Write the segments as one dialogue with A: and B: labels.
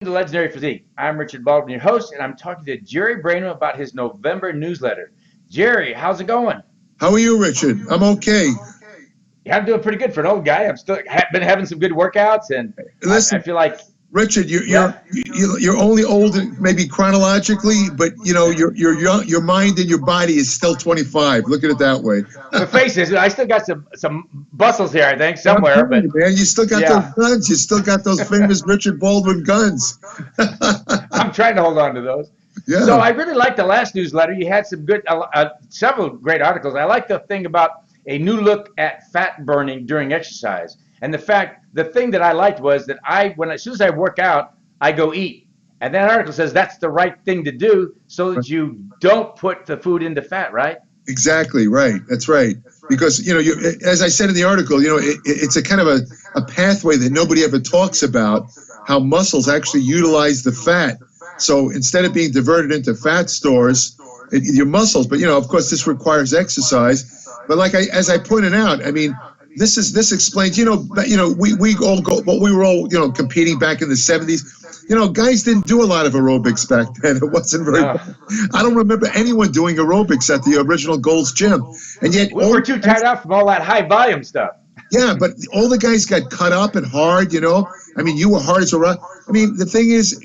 A: The Legendary Physique. I'm Richard Baldwin, your host, and I'm talking to Jerry Brainum about his November newsletter. Jerry, how's it going?
B: How are you, Richard? I'm okay.
A: Yeah, I'm doing pretty good for an old guy. I'm still been having some good workouts, and
B: Listen,
A: I feel like
B: Richard, you're only old maybe chronologically, but your young, your mind and your body is still 25. Look at it that way.
A: the faces. I still got some bustles here, I think, somewhere. But
B: man, you still got those guns. You still got those famous Richard Baldwin guns.
A: I'm trying to hold on to those.
B: Yeah.
A: So I really liked the last newsletter. You had some good, several great articles. I like the thing about a new look at fat burning during exercise. And the thing that I liked was that as soon as I work out, I go eat. And that article says that's the right thing to do so that you don't put the food into fat, right?
B: Exactly right. That's right. Because, as I said in the article, it's a kind of a pathway that nobody ever talks about, how muscles actually utilize the fat. So instead of being diverted into fat stores, your muscles, but, of course, this requires exercise. But as I pointed out, I mean, this explains, we all go, but we were all, competing back in the 70s. Guys didn't do a lot of aerobics back then. It wasn't very, I don't remember anyone doing aerobics at the original Gold's Gym. And yet
A: we were too tired out from all that high volume stuff.
B: Yeah, but all the guys got cut up and hard, I mean, you were hard as a rock. I mean, the thing is,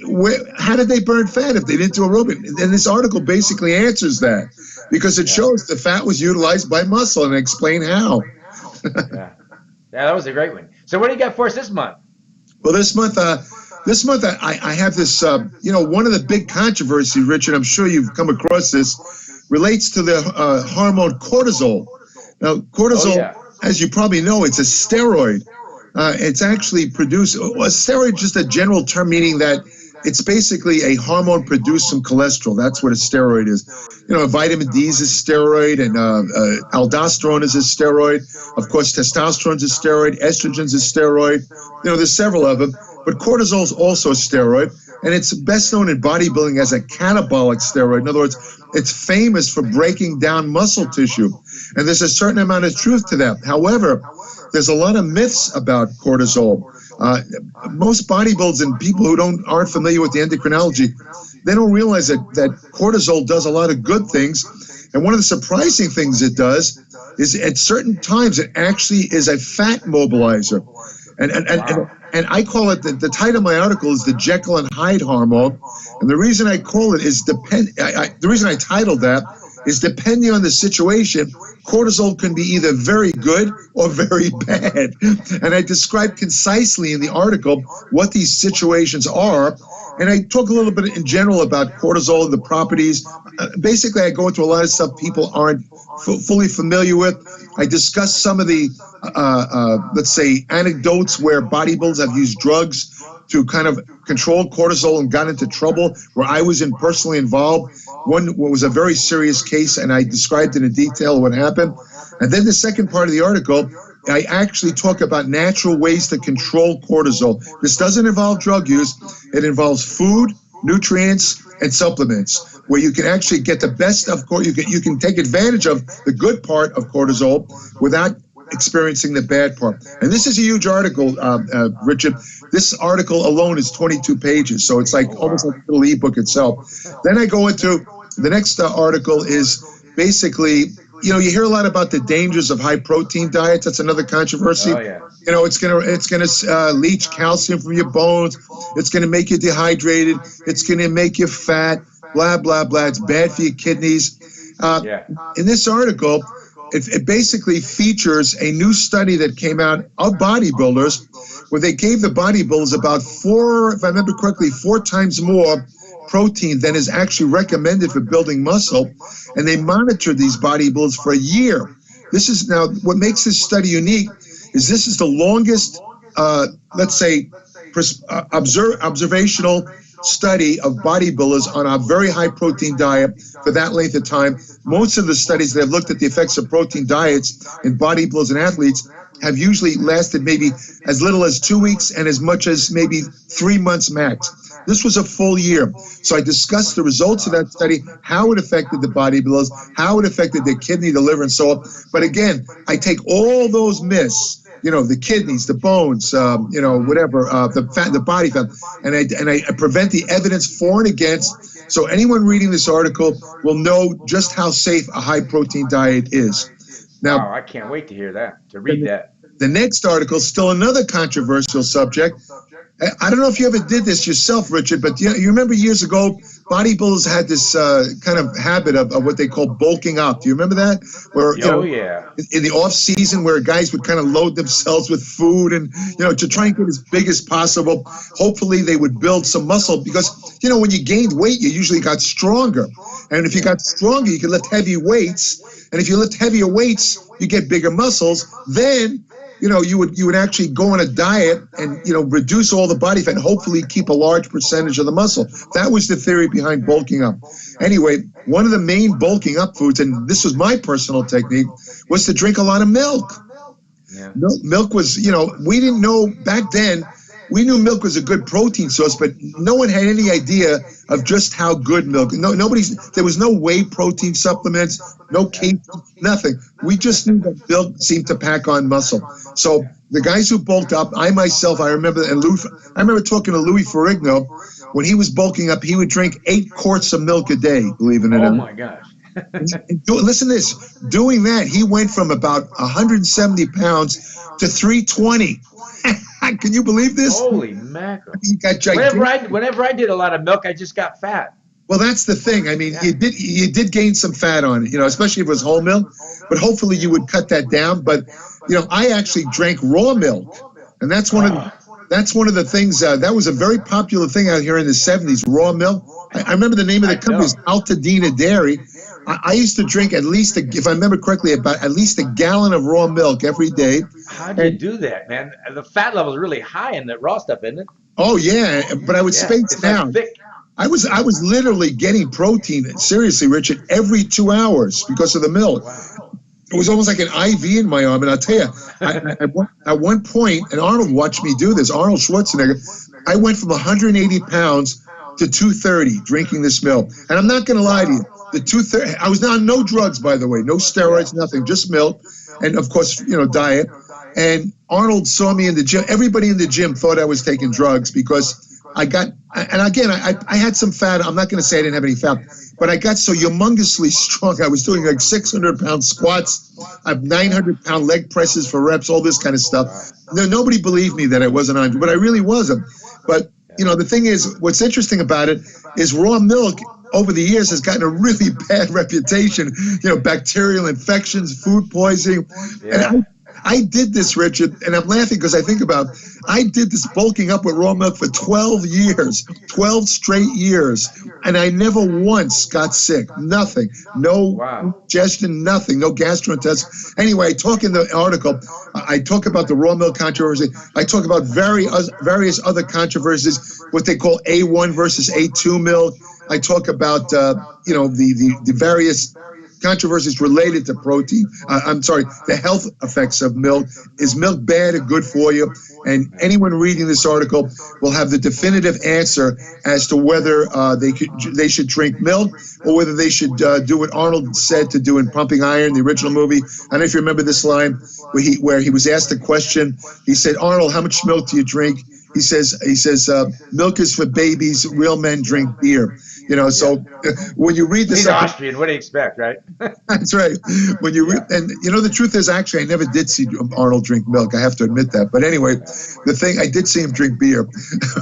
B: how did they burn fat if they didn't do aerobic? And this article basically answers that because it shows the fat was utilized by muscle and explain how.
A: Yeah, that was a great one. So what do you got for us this month?
B: Well, this month I have this, one of the big controversies, Richard, I'm sure you've come across this, relates to the hormone cortisol. Now, cortisol, as you probably know, it's a steroid. It's actually produced, a steroid, just a general term meaning that it's basically a hormone produced from cholesterol. That's what a steroid is. Vitamin D is a steroid, and aldosterone is a steroid. Of course, testosterone is a steroid. Estrogen is a steroid. There's several of them. But cortisol is also a steroid, and it's best known in bodybuilding as a catabolic steroid. In other words, it's famous for breaking down muscle tissue, and there's a certain amount of truth to that. However, there's a lot of myths about cortisol. Most bodybuilders and people who aren't familiar with the endocrinology, they don't realize that cortisol does a lot of good things. And one of the surprising things it does is at certain times it actually is a fat mobilizer. And I call it, the title of my article is the Jekyll and Hyde hormone. And the reason I call it is the reason I titled that is depending on the situation, cortisol can be either very good or very bad. And I describe concisely in the article what these situations are. And I talk a little bit in general about cortisol and the properties. Basically, I go into a lot of stuff people aren't fully familiar with. I discuss some of the, let's say, anecdotes where bodybuilders have used drugs to kind of control cortisol and got into trouble, where I was personally involved. One was a very serious case, and I described in detail what happened. And then the second part of the article, I actually talk about natural ways to control cortisol. This doesn't involve drug use. It involves food, nutrients, and supplements, where you can actually get the best of cortisol. You can take advantage of the good part of cortisol without experiencing the bad part. And this is a huge article, Richard. This article alone is 22 pages, so it's like almost like a little ebook itself. Then I go into the next article is basically, you hear a lot about the dangers of high protein diets. That's another controversy.
A: Oh, yeah.
B: It's gonna leach calcium from your bones. It's gonna make you dehydrated. It's gonna make you fat. Blah blah blah. It's bad for your kidneys. In this article, it basically features a new study that came out of bodybuilders, where they gave the bodybuilders about if I remember correctly, 4 times more protein than is actually recommended for building muscle, and they monitored these bodybuilders for a year. This is now what makes this study unique is this is the longest, let's say, observational study of bodybuilders on a very high protein diet for that length of time. Most of the studies that have looked at the effects of protein diets in bodybuilders and athletes have usually lasted maybe as little as 2 weeks and as much as maybe 3 months max. This was a full year. So I discussed the results of that study, how it affected the bodybuilders, how it affected their kidney, the liver, and so on. But again, I take all those myths the kidneys, the bones, whatever, the fat, the body fat, and I prevent the evidence for and against. So anyone reading this article will know just how safe a high protein diet is. Now,
A: wow, I can't wait to hear that, to read that.
B: The next article, still another controversial subject. I don't know if you ever did this yourself, Richard, but you remember years ago, bodybuilders had this kind of habit of what they call bulking up. Do you remember that? Where,
A: yeah.
B: In the off season, where guys would kind of load themselves with food and, to try and get as big as possible. Hopefully they would build some muscle because, when you gained weight, you usually got stronger. And if you got stronger, you could lift heavy weights. And if you lift heavier weights, you get bigger muscles. Then you would actually go on a diet and, reduce all the body fat and hopefully keep a large percentage of the muscle. That was the theory behind bulking up. Anyway, one of the main bulking up foods, and this was my personal technique, was to drink a lot of milk.
A: Yeah.
B: Milk was, we didn't know back then. We knew milk was a good protein source, but no one had any idea of just how good milk. There was no whey protein supplements, no casein, nothing. We just knew that milk seemed to pack on muscle. So the guys who bulked up, I remember talking to Louis Ferrigno. When he was bulking up, he would drink 8 quarts of milk a day, believe it or not.
A: Oh my gosh.
B: Listen to this. Doing that, he went from about 170 pounds to 320. Can you believe this?
A: Holy mackerel.
B: He got gigantic.
A: Whenever I did a lot of milk, I just got fat.
B: Well, that's the thing. I mean, you did gain some fat on it, especially if it was whole milk. But hopefully you would cut that down. But, I actually drank raw milk. And that's one of the things, that was a very popular thing out here in the 70s, raw milk. I remember the name of the company is Altadena Dairy. I used to drink at least, if I remember correctly, about at least a gallon of raw milk every day.
A: How do you do that, man? The fat level is really high in the raw stuff, isn't it?
B: Oh yeah, but I would space it down. I was literally getting protein, seriously, Richard, every 2 hours because of the milk. Wow. It was almost like an IV in my arm. And I'll tell you, at one point, and Arnold watched me do this, Arnold Schwarzenegger, I went from 180 pounds to 230 drinking this milk. And I'm not going to lie to you. The 230, I was on no drugs, by the way, no steroids, nothing, just milk, and of course, diet. And Arnold saw me in the gym. Everybody in the gym thought I was taking drugs because I had some fat. I'm not going to say I didn't have any fat, but I got so humongously strong. I was doing like 600-pound squats. I have 900-pound leg presses for reps, all this kind of stuff. Nobody believed me that I wasn't on, but I really wasn't. But the thing is, what's interesting about it is raw milk over the years has gotten a really bad reputation, bacterial infections, food poisoning. Yeah. And I did this, Richard, and I'm laughing because I did this bulking up with raw milk for 12 years, 12 straight years, and I never once got sick, nothing, no digestion, nothing, no gastrointestinal. Anyway, I talk in the article, I talk about the raw milk controversy, I talk about various other controversies, what they call A1 versus A2 milk. I talk about, the various controversies related to protein. The health effects of milk. Is milk bad or good for you? And anyone reading this article will have the definitive answer as to whether they should drink milk or whether they should do what Arnold said to do in Pumping Iron, the original movie. I don't know if you remember this line where he was asked a question. He said, "Arnold, how much milk do you drink?" He says, milk is for babies. Real men drink beer. So when you read this,
A: he's Austrian. What do you expect, right?
B: That's right. When you read, and the truth is, actually, I never did see Arnold drink milk. I have to admit that. But anyway, I did see him drink beer.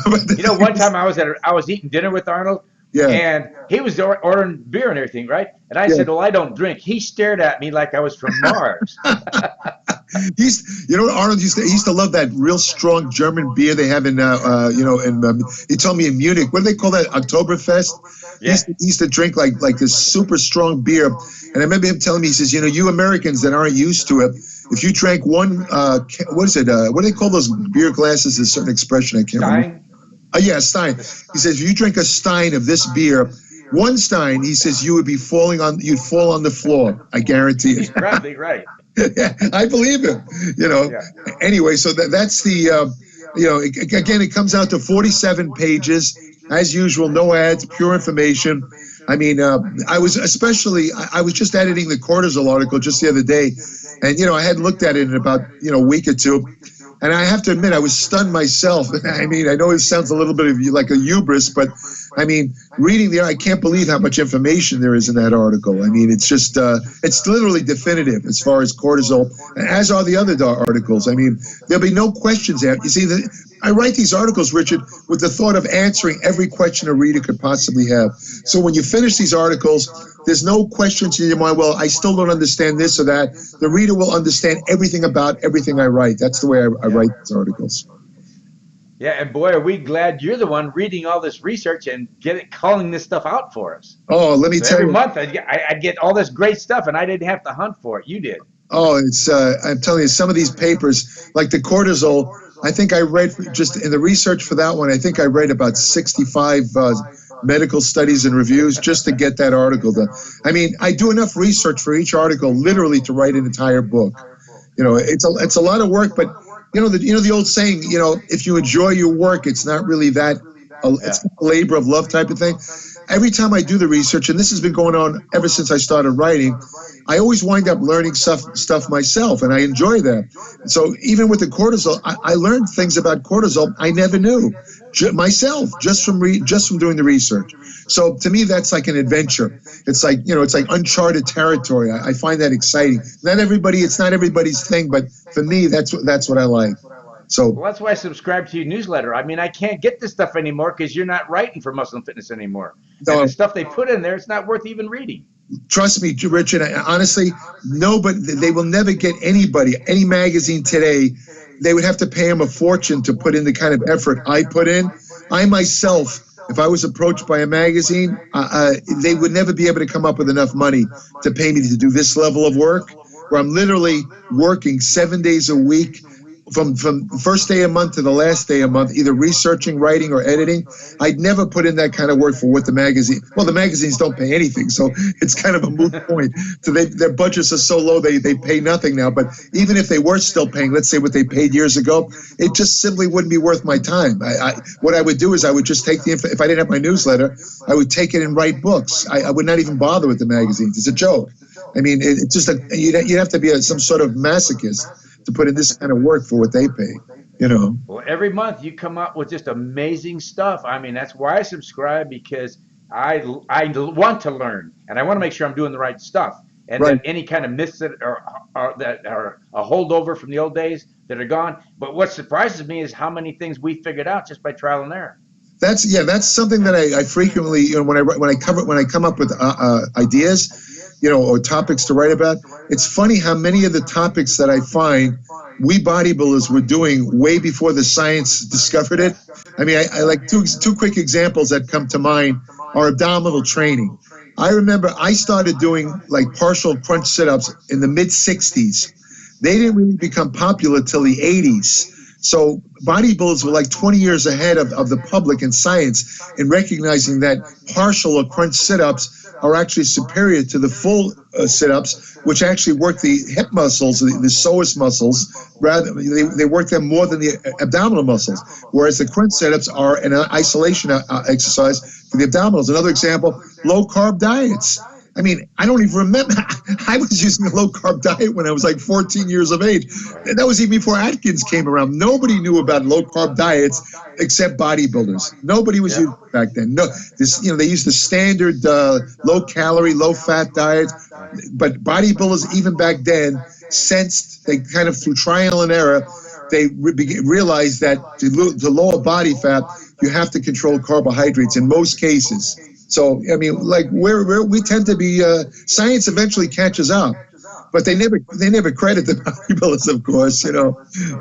A: One time I was eating dinner with Arnold. Yeah. And he was ordering beer and everything, right? And I said, "Well, I don't drink." He stared at me like I was from Mars.
B: Arnold he used to love that real strong German beer they have in he told me in Munich. What do they call that? Oktoberfest. Yeah. He used to drink like this super strong beer. And I remember him telling me, he says, you Americans that aren't used to it, if you drank one, what do they call those beer glasses? There's a certain expression I can't remember. Yeah, Stein. He says, if you drink a stein of this beer, one stein, he says, you'd fall on the floor. I guarantee it.
A: Right.
B: Yeah, I believe him. Yeah. Anyway, so that's the, again, it comes out to 47 pages. As usual, no ads, pure information. I mean, I was especially, I was just editing the cortisol article just the other day. And, I had looked at it in about, a week or two. And I have to admit, I was stunned myself. I mean, I know it sounds a little bit of like a hubris, but I mean, reading there, I can't believe how much information there is in that article. I mean, it's just, it's literally definitive as far as cortisol, as are the other articles. I mean, there'll be no questions there. You see, I write these articles, Richard, with the thought of answering every question a reader could possibly have. So when you finish these articles, there's no questions in your mind, well, I still don't understand this or that. The reader will understand everything about everything I write. That's the way I write these articles.
A: Yeah, and boy, are we glad you're the one reading all this research and calling this stuff out for us.
B: Oh, let me tell you.
A: Every month I get all this great stuff, and I didn't have to hunt for it. You did.
B: Oh, it's I'm telling you, some of these papers, like the cortisol, I think I read just in the research for that one, I think I read about 65 medical studies and reviews just to get that article done. I mean, I do enough research for each article literally to write an entire book. It's a lot of work, but the old saying, if you enjoy your work, it's not really that, it's a labor of love type of thing. Every time I do the research, and this has been going on ever since I started writing, I always wind up learning stuff myself, and I enjoy that. So even with the cortisol, I learned things about cortisol I never knew myself just from doing the research. So to me, that's like an adventure. It's like it's like uncharted territory. I find that exciting. It's not everybody's thing, but for me, that's what I like. So
A: well, that's why I subscribe to your newsletter. I mean, I can't get this stuff anymore because you're not writing for Muscle and Fitness anymore. And the stuff they put in there, it's not worth even reading.
B: Trust me, Richard, honestly, nobody, they will never get any magazine today. They would have to pay them a fortune to put in the kind of effort I put in. I myself, if I was approached by a magazine, they would never be able to come up with enough money to pay me to do this level of work, where I'm literally working 7 days a week, from the first day of month to the last day of month, either researching, writing, or editing. I'd never put in that kind of work for what the magazines don't pay anything, so it's kind of a moot point. So their budgets are so low, they pay nothing now. But even if they were still paying, let's say what they paid years ago, it just simply wouldn't be worth my time. What I would do is I would just take if I didn't have my newsletter, I would take it and write books. I would not even bother with the magazines. It's a joke. I mean, it's just you'd have to be some sort of masochist to put in this kind of work for what they pay,
A: Well, every month you come up with just amazing stuff. I mean, that's why I subscribe, because I want to learn, and I want to make sure I'm doing the right stuff. And
B: right.
A: Then any kind of myths that are a holdover from the old days that are gone. But what surprises me is how many things we figured out just by trial and error.
B: That's something that I frequently, when I come up with ideas, or topics to write about. It's funny how many of the topics that I find we bodybuilders were doing way before the science discovered it. I mean, I like two quick examples that come to mind are abdominal training. I remember I started doing like partial crunch sit-ups in the mid-'60s. They didn't really become popular till the '80s. So bodybuilders were like 20 years ahead of the public in science in recognizing that partial or crunch sit-ups are actually superior to the full sit-ups, which actually work the hip muscles, the psoas muscles. Rather, they work them more than the abdominal muscles, whereas the crunch sit-ups are an isolation exercise for the abdominals. Another example, low-carb diets. I mean, I don't even remember. I was using a low-carb diet when I was like 14 years of age. And that was even before Atkins came around. Nobody knew about low-carb diets except bodybuilders. Nobody was using it back then. No, they used the standard low-calorie, low-fat diet. But bodybuilders, even back then, sensed, they kind of through trial and error, they realized that to lower body fat, you have to control carbohydrates in most cases. So, I mean, like we tend to be, science eventually catches up, but they never credit the bodybuilders, of course,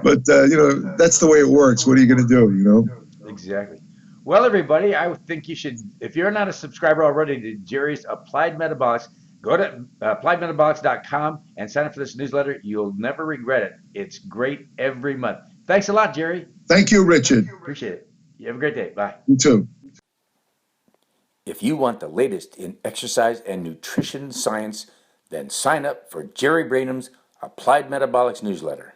B: but, that's the way it works. What are you going to do,
A: Exactly. Well, everybody, I think you should, if you're not a subscriber already to Jerry's Applied Metabolics, go to appliedmetabolics.com and sign up for this newsletter. You'll never regret it. It's great every month. Thanks a lot, Jerry.
B: Thank you, Richard.
A: Appreciate it. You have a great day. Bye.
B: You too.
C: If you want the latest in exercise and nutrition science, then sign up for Jerry Brainum's Applied Metabolics newsletter.